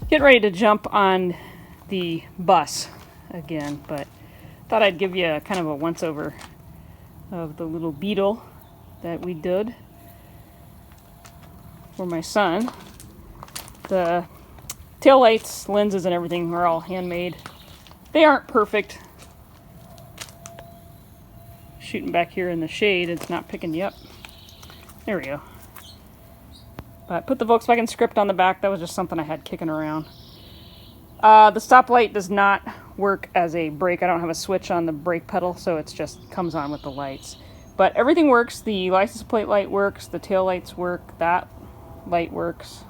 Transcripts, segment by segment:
Getting ready to jump on the bus again, but thought I'd give you kind of a once-over of the little beetle that we did for my son. The taillights, lenses, and everything are all handmade. They aren't perfect. Shooting back here in the shade, it's not picking you up. There we go. But put the Volkswagen script on the back. That was just something I had kicking around. The stoplight does not work as a brake. I don't have a switch on the brake pedal, so it just comes on with the lights. But everything works. The license plate light works. The tail lights work. That light works.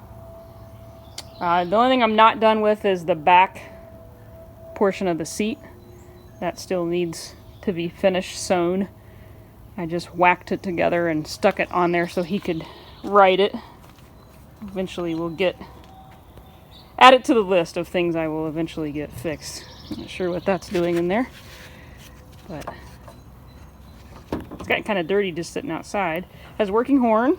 The only thing I'm not done with is the back portion of the seat. That still needs to be finished sewn. I just whacked it together and stuck it on there so he could ride it. Eventually we'll add it to the list of things I will eventually get fixed. I'm not sure what that's doing in there, but it's gotten kind of dirty just sitting outside. Has a working horn.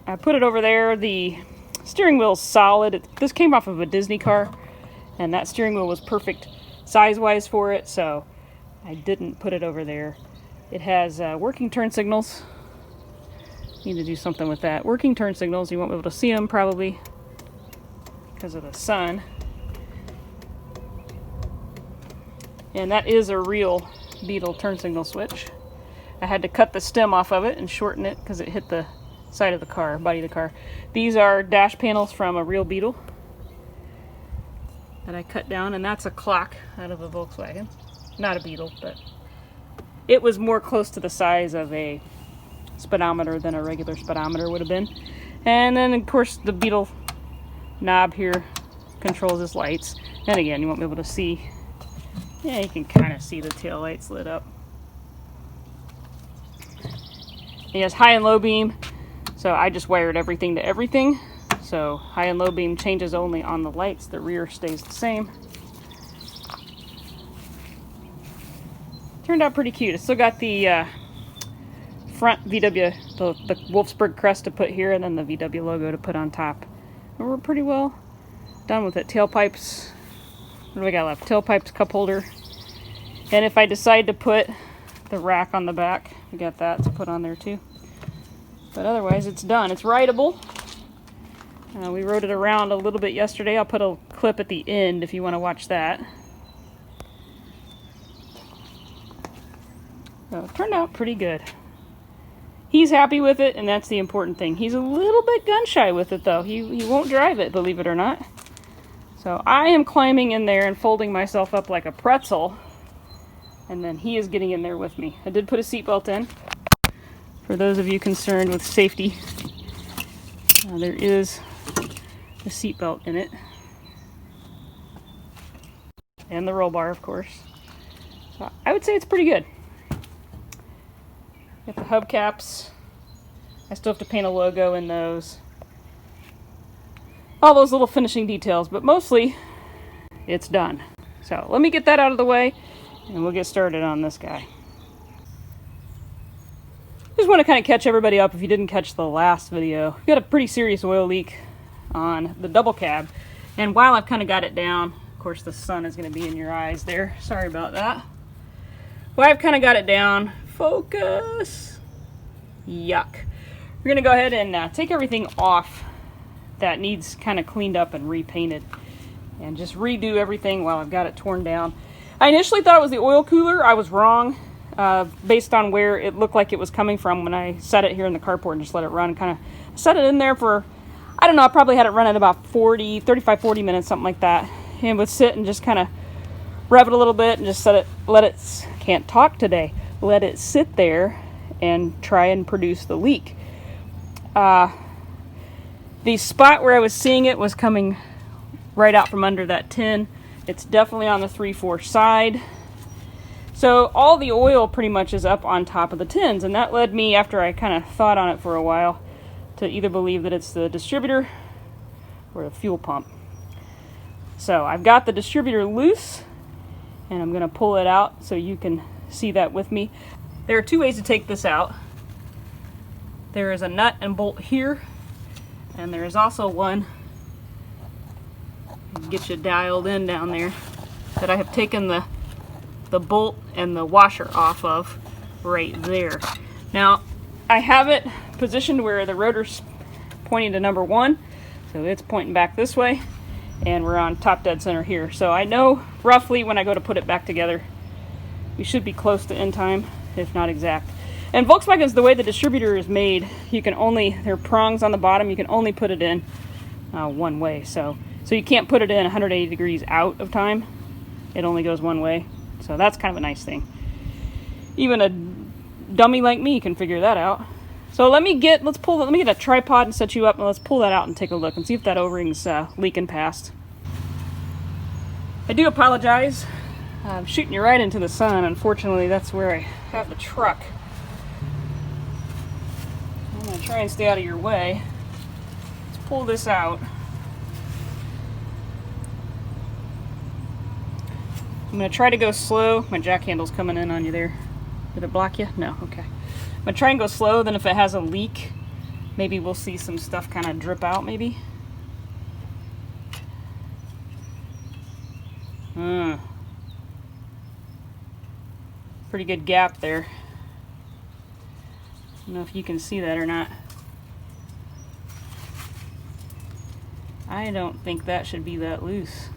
I put it over there. The steering wheel's solid. This came off of a Disney car, and that steering wheel was perfect size-wise for it, so I didn't put it over there. It has working turn signals. Need to do something with that. Working turn signals. You won't be able to see them probably because of the sun. And that is a real Beetle turn signal switch. I had to cut the stem off of it and shorten it because it hit the side of the car, body of the car. These are dash panels from a real Beetle that I cut down, and that's a clock out of a Volkswagen. Not a Beetle, but it was more close to the size of a speedometer than a regular speedometer would have been. And then of course the Beetle knob here controls his lights. And again, you won't be able to see. Yeah, you can kind of see the tail lights lit up. He has high and low beam, so I just wired everything to everything. So high and low beam changes only on the lights. The rear stays the same. Turned out pretty cute. It's still got the front VW, the Wolfsburg crest to put here, and then the VW logo to put on top. And we're pretty well done with it. Tailpipes, what do we got left? Tailpipes, cup holder. And if I decide to put the rack on the back, we got that to put on there too. But otherwise it's done. It's rideable. We rode it around a little bit yesterday. I'll put a clip at the end if you want to watch that. So it turned out pretty good. He's happy with it, and that's the important thing. He's a little bit gun shy with it, though. He won't drive it, believe it or not. So I am climbing in there and folding myself up like a pretzel, and then he is getting in there with me. I did put a seatbelt in. For those of you concerned with safety, there is a seatbelt in it. And the roll bar, of course. So I would say it's pretty good. Got the hubcaps. I still have to paint a logo in those. All those little finishing details, but mostly it's done. So let me get that out of the way and we'll get started on this guy. Just want to kind of catch everybody up if you didn't catch the last video. We got a pretty serious oil leak on the double cab, and while I've kind of got it down, of course the sun is going to be in your eyes there. Sorry about that. While I've kind of got it down, focus. Yuck. We're going to go ahead and take everything off that needs kind of cleaned up and repainted, and just redo everything while I've got it torn down. I initially thought it was the oil cooler. I was wrong based on where it looked like it was coming from when I set it here in the carport and just let it run. Kind of set it in there for, I don't know, I probably had it run at about 35, 40 minutes, something like that. And would sit and just kind of rev it a little bit and just let it, can't talk today, let it sit there and try and produce the leak. The spot where I was seeing it was coming right out from under that tin. It's definitely on the 3/4 side. So all the oil pretty much is up on top of the tins, and that led me, after I kind of thought on it for a while, to either believe that it's the distributor or the fuel pump. So I've got the distributor loose, and I'm going to pull it out so you can see that with me. There are two ways to take this out. There is a nut and bolt here, And there is also one, get you dialed in down there, that I have taken the bolt and the washer off of right there. Now, I have it positioned where the rotor's pointing to number 1, so it's pointing back this way, and we're on top dead center here. So I know roughly when I go to put it back together, we should be close to in time, if not exact. And Volkswagen's, the way the distributor is made, you can only, there are prongs on the bottom, you can only put it in one way. So you can't put it in 180 degrees out of time. It only goes one way. So that's kind of a nice thing. Even a dummy like me can figure that out. So let me get a tripod and set you up, and let's pull that out and take a look and see if that O-ring's leaking past. I do apologize. I'm shooting you right into the sun. Unfortunately, that's where I have the truck. I'm going to try and stay out of your way. Let's pull this out. I'm going to try to go slow. My jack handle's coming in on you there. Did it block you? No, okay. I'm going to try and go slow, then if it has a leak, maybe we'll see some stuff kind of drip out, maybe. Pretty good gap there. I don't know if you can see that or not. I don't think that should be that loose.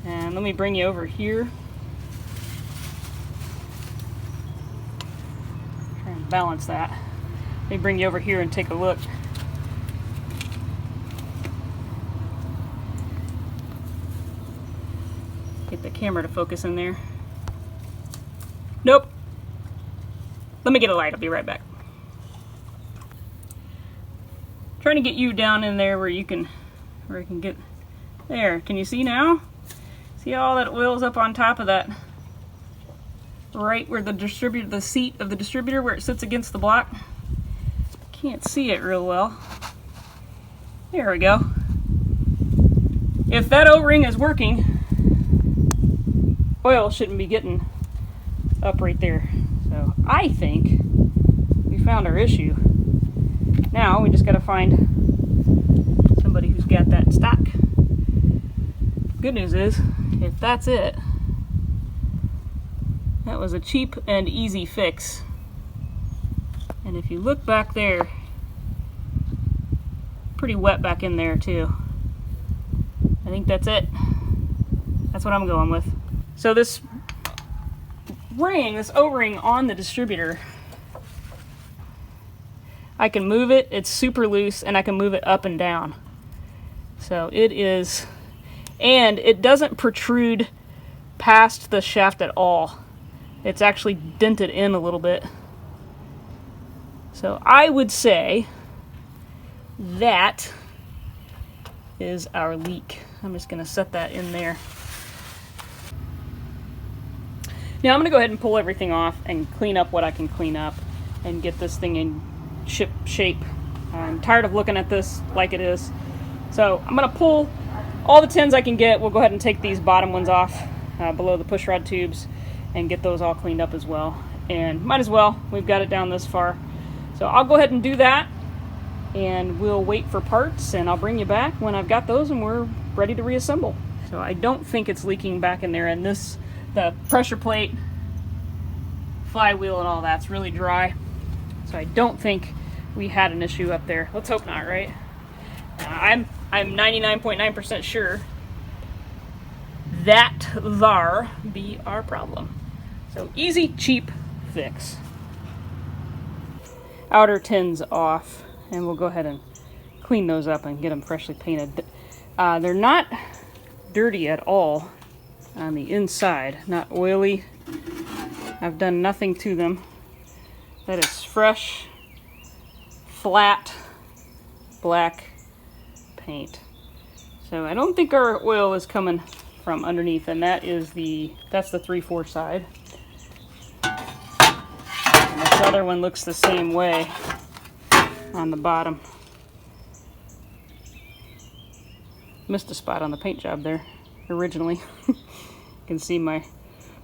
And let me bring you over here. Try and balance that. Let me bring you over here and take a look. Get the camera to focus in there. Nope. Let me get a light, I'll be right back. Trying to get you down in there where you can get there. Can you see now? See all that oil's up on top of that, right where the distributor, the seat of the distributor, where it sits against the block? Can't see it real well. There we go. If that O-ring is working, oil shouldn't be getting up right there. So I think we found our issue. Now we just got to find somebody who's got that in stock. Good news is, if that's it, that was a cheap and easy fix. And if you look back there, pretty wet back in there too. I think that's it. That's what I'm going with. So this ring, this O-ring on the distributor, I can move it, it's super loose, and I can move it up and down. So it is, and it doesn't protrude past the shaft at all. It's actually dented in a little bit. So I would say that is our leak. I'm just going to set that in there. Now I'm going to go ahead and pull everything off and clean up what I can clean up and get this thing in ship shape. I'm tired of looking at this like it is. So I'm going to pull all the tins I can get. We'll go ahead and take these bottom ones off below the pushrod tubes and get those all cleaned up as well. And might as well, we've got it down this far. So I'll go ahead and do that, and we'll wait for parts, and I'll bring you back when I've got those and we're ready to reassemble. So I don't think it's leaking back in there, and the pressure plate, flywheel and all that's really dry. So I don't think we had an issue up there. Let's hope not, right? I'm 99.9% sure that thar be our problem. So easy, cheap fix. Outer tins off, and we'll go ahead and clean those up and get them freshly painted. They're not dirty at all on the inside, not oily. I've done nothing to them. That is fresh, flat, black paint. So I don't think our oil is coming from underneath, and that's the 3/4 side. And this other one looks the same way on the bottom. Missed a spot on the paint job there originally. You can see my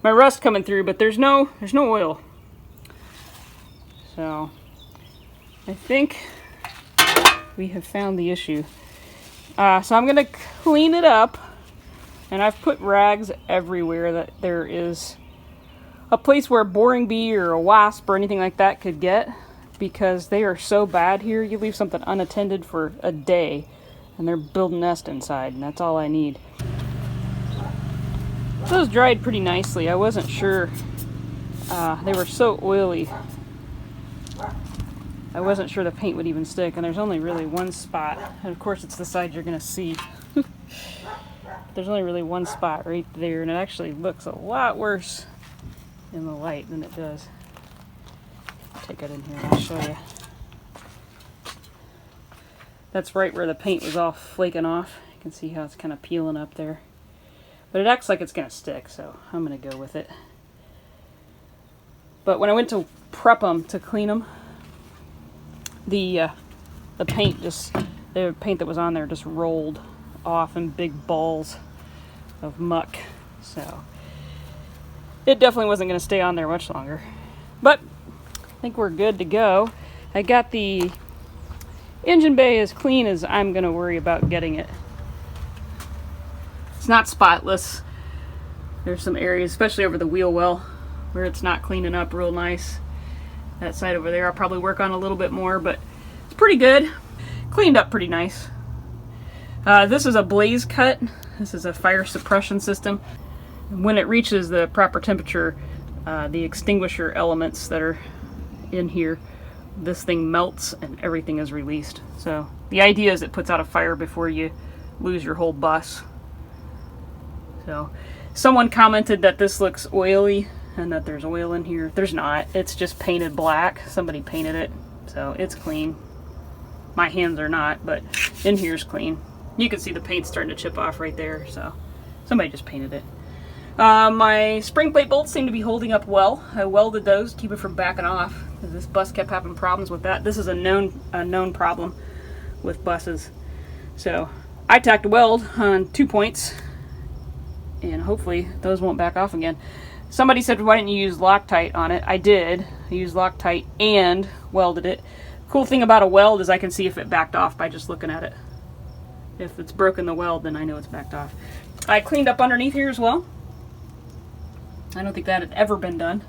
rust coming through, but there's no oil. So I think we have found the issue. So I'm going to clean it up, and I've put rags everywhere that there is a place where a boring bee or a wasp or anything like that could get, because they are so bad here. You leave something unattended for a day and they're building a nest inside, and that's all I need. Those dried pretty nicely. I wasn't sure. They were so oily. I wasn't sure the paint would even stick, and there's only really one spot. And of course it's the side you're going to see. There's only really one spot right there, and it actually looks a lot worse in the light than it does. I'll take it in here and I'll show you. That's right where the paint was all flaking off. You can see how it's kind of peeling up there. But it acts like it's going to stick, so I'm going to go with it. But when I went to prep them, to clean them, the paint the paint that was on there just rolled off in big balls of muck. So it definitely wasn't going to stay on there much longer. But I think we're good to go. I got the engine bay as clean as I'm going to worry about getting it. It's not spotless. There's some areas, especially over the wheel well, where it's not cleaning up real nice. That side over there I'll probably work on a little bit more, but it's pretty good. Cleaned up pretty nice. This is a blaze cut. This is a fire suppression system. When it reaches the proper temperature, the extinguisher elements that are in here, this thing melts and everything is released. So the idea is it puts out a fire before you lose your whole bus. So someone commented that this looks oily and that there's oil in here. There's not. It's just painted black. Somebody painted it, so it's clean. My hands are not, but in here's clean. You can see the paint starting to chip off right there, so somebody just painted it. My spring plate bolts seem to be holding up well. I welded those to keep it from backing off. This bus kept having problems with that. This is a known problem with buses. So I tacked a weld on 2 points, and hopefully those won't back off again. Somebody said, why didn't you use Loctite on it? I did. I used Loctite and welded it. Cool thing about a weld is I can see if it backed off by just looking at it. If it's broken the weld, then I know it's backed off. I cleaned up underneath here as well. I don't think that had ever been done.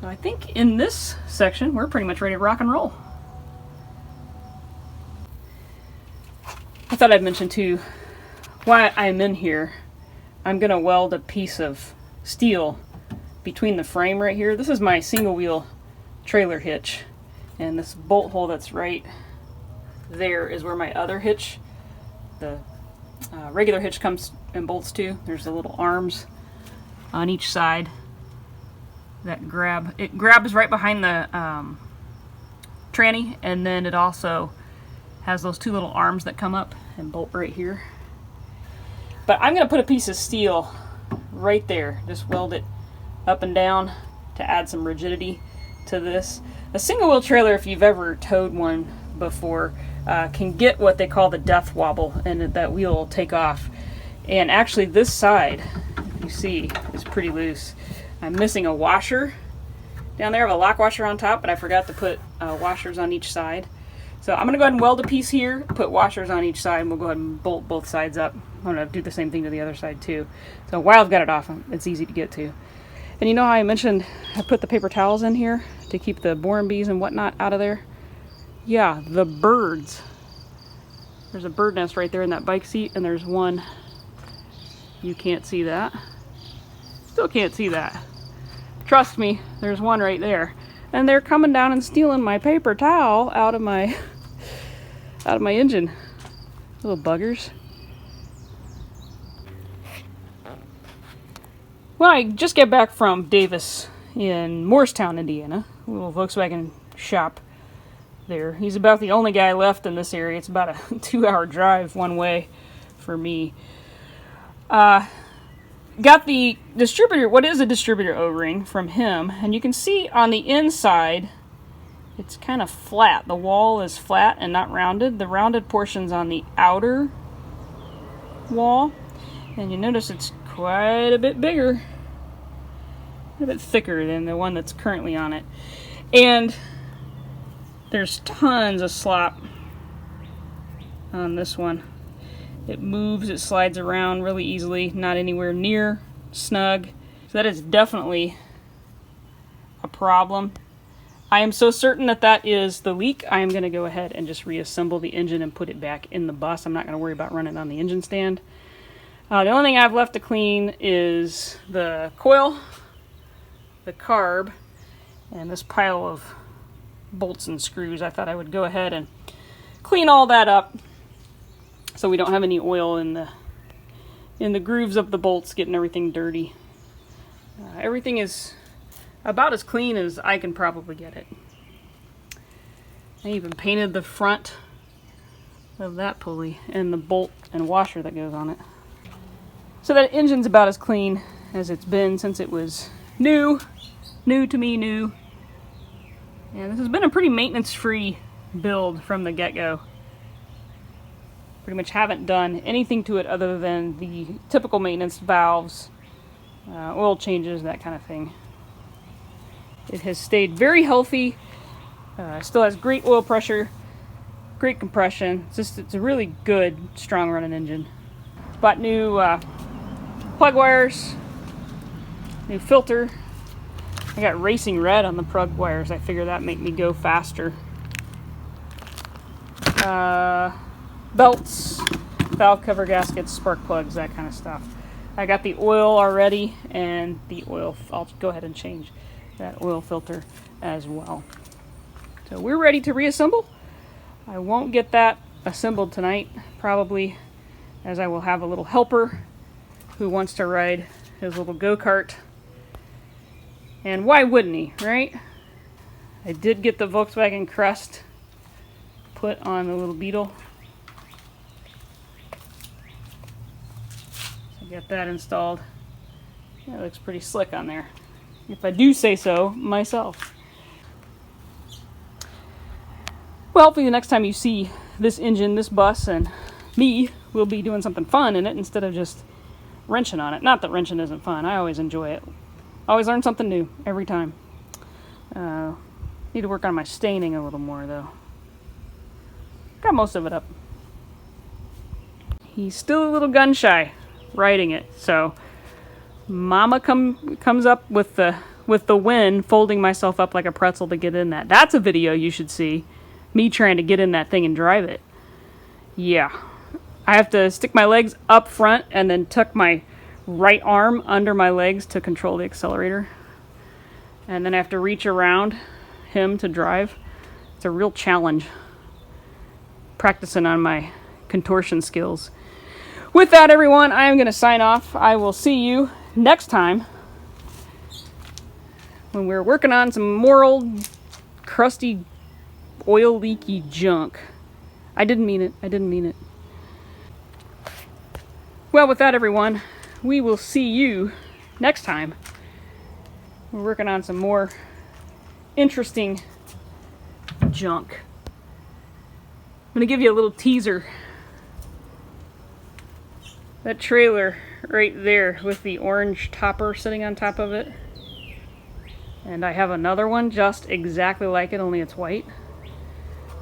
So I think in this section, we're pretty much ready to rock and roll. I thought I'd mention too, why I'm in here. I'm going to weld a piece of steel between the frame right here. This is my single wheel trailer hitch, and this bolt hole that's right there is where my other hitch, the regular hitch, comes and bolts to. There's the little arms on each side that grab. It grabs right behind the tranny, and then it also has those two little arms that come up and bolt right here. But I'm going to put a piece of steel right there, just weld it up and down to add some rigidity to this. A single wheel trailer, if you've ever towed one before, can get what they call the death wobble, and that wheel will take off. And actually this side, if you see, is pretty loose. I'm missing a washer down there. I have a lock washer on top, but I forgot to put washers on each side. So I'm going to go ahead and weld a piece here, put washers on each side, and we'll go ahead and bolt both sides up. I'm going to do the same thing to the other side too. So while I've got it off, it's easy to get to. And you know how I mentioned I put the paper towels in here to keep the boring bees and whatnot out of there? Yeah, the birds. There's a bird nest right there in that bike seat, and there's one. You can't see that. Still can't see that. Trust me, there's one right there. And they're coming down and stealing my paper towel out of my engine. Little buggers. Well, I just get back from Davis in Morristown, Indiana, a little Volkswagen shop there. He's about the only guy left in this area. It's about a 2-hour drive one way for me. Got the distributor, what is a distributor O-ring from him, and you can see on the inside it's kind of flat. The wall is flat and not rounded. The rounded portion's on the outer wall, and you notice it's quite a bit bigger, a bit thicker than the one that's currently on it. And there's tons of slop on this one. It moves, it slides around really easily, not anywhere near snug. So that is definitely a problem. I am so certain that that is the leak, I am going to go ahead and just reassemble the engine and put it back in the bus. I'm not going to worry about running it on the engine stand. The only thing I have left to clean is the coil, the carb, and this pile of bolts and screws. I thought I would go ahead and clean all that up so we don't have any oil in the grooves of the bolts, getting everything dirty. Everything is about as clean as I can probably get it. I even painted the front of that pulley and the bolt and washer that goes on it. So that engine's about as clean as it's been since it was new to me, new. And this has been a pretty maintenance-free build from the get-go. Pretty much haven't done anything to it other than the typical maintenance valves, oil changes, that kind of thing. It has stayed very healthy, still has great oil pressure, great compression. It's a really good, strong running engine. Bought new plug wires, new filter. I got racing red on the plug wires. I figure that make me go faster. Belts, valve cover gaskets, spark plugs, that kind of stuff. I got the oil already, and the oil, I'll go ahead and change that oil filter as well. So we're ready to reassemble. I won't get that assembled tonight, probably, as I will have a little helper who wants to ride his little go-kart. And why wouldn't he, right? I did get the Volkswagen crest put on the little beetle. So get that installed. Yeah, it looks pretty slick on there, if I do say so myself. Well, hopefully the next time you see this engine, this bus, and me, we'll be doing something fun in it instead of just wrenching on it. Not that wrenching isn't fun. I always enjoy it. Always learn something new every time. Need to work on my staining a little more, though. Got most of it up. He's still a little gun shy riding it, so Mama comes up with the wind, folding myself up like a pretzel to get in that. That's a video you should see. Me trying to get in that thing and drive it. Yeah. I have to stick my legs up front and then tuck my right arm under my legs to control the accelerator. And then I have to reach around him to drive. It's a real challenge. Practicing on my contortion skills. With that, everyone, I am going to sign off. I will see you next time when we're working on some more old crusty oil leaky junk. I didn't mean it. Well, with that, everyone, we will see you next time. We're working on some more interesting junk. I'm going to give you a little teaser. That trailer right there with the orange topper sitting on top of it. And I have another one just exactly like it, only it's white.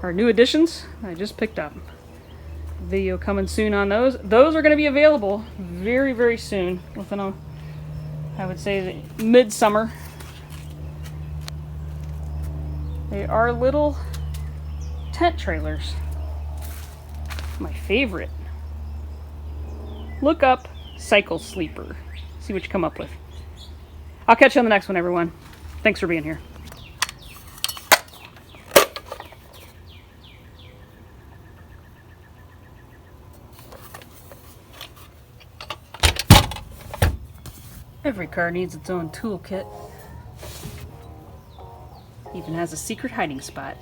Our new additions I just picked up. Video coming soon on those. Those are going to be available very, very soon. Within I would say midsummer. They are little tent trailers. My favorite. Look up Cycle Sleeper. See what you come up with. I'll catch you on the next one, everyone. Thanks for being here. Every car needs its own toolkit. Even has a secret hiding spot.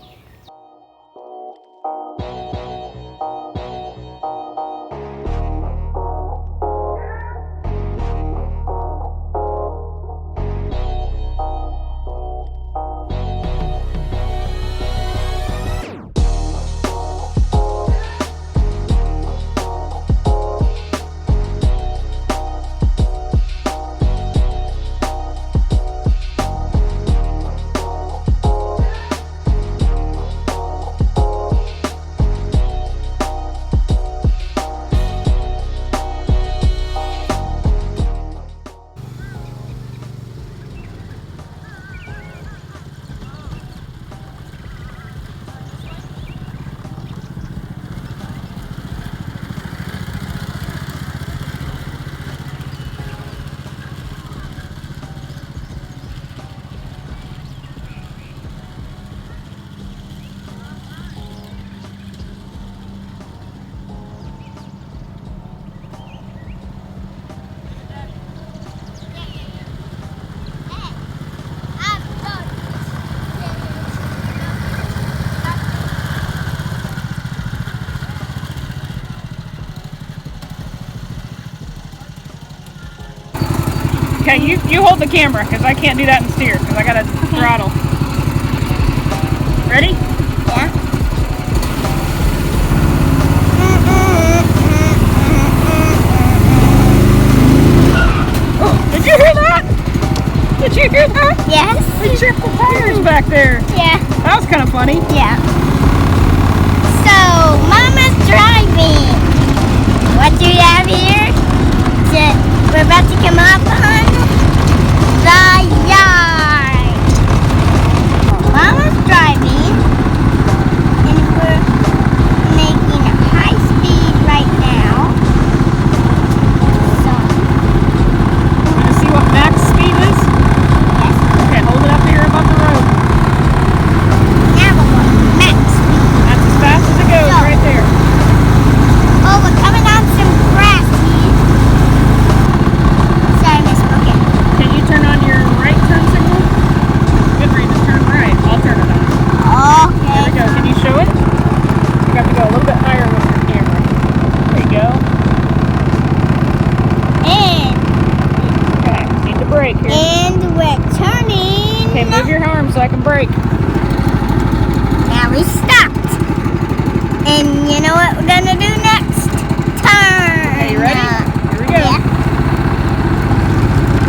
Okay, you hold the camera because I can't do that and steer because I got to throttle. Ready? Yeah. Oh, did you hear that? Did you hear that? Yes. They tripped the tires back there. Yeah. That was kind of funny. Yeah. So, Mama's driving. What do we have here? We're about to come up on the yard. Mama's driving, and we're making a high speed right now. So, Want to see what max speed is? yes. Okay, hold it up here above the road. Now we're going max speed. That's as fast as it goes right there. Oh, we're coming on some grass. Sorry, Miss Broken. Can you turn on your right turn signal? Good reason, turn right. I'll turn it on. Okay. There we go. Can you show it? You have to go a little bit higher with your camera. There you go. And Okay, need to brake here. we're turning. Okay, move your arm so I can brake. Now we stopped. And you know what we're gonna do next? Turn. Okay, you ready?